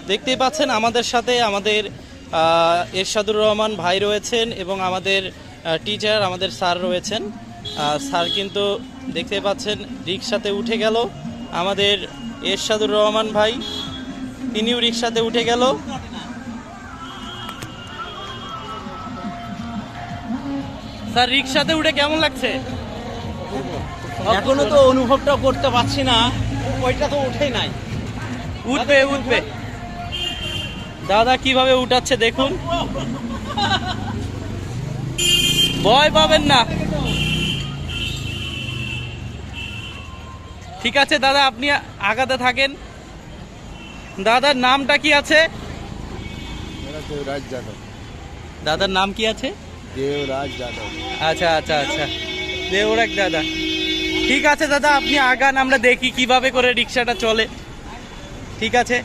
দেখতেই পাচ্ছেন আমাদের সাথে আমাদের এরশাদুর রহমান ভাই রয়েছেন এবং আমাদের টিচার আমাদের স্যার রয়েছেন। স্যার কিন্তু দেখতে পাচ্ছেন রিকশাতে উঠে গেল। আমাদের এরশাদুর রহমান ভাই তিনিও রিকশাতে উঠে গেল। স্যার রিকশাতে উঠে কেমন লাগছে? এখনো তো অনুভবটা করতে পারছি না, ওইটা তো উঠেই নাই। উঠবে উঠবে দাদা কিভাবে উঠাচ্ছে দেখুন, ভয় পাবেন না। ঠিক আছে দাদা, আপনি আগাতে থাকেন। দাদার নামটা কি আছে? দেবরাজ যাদব। দাদার নাম কি আছে? দেবরাজ যাদব। আচ্ছা আচ্ছা আচ্ছা, দেওরাক দাদা। ঠিক আছে দাদা, আপনি আগান, আমরা দেখি কিভাবে করে রিক্সাটা চলে। ঠিক আছে।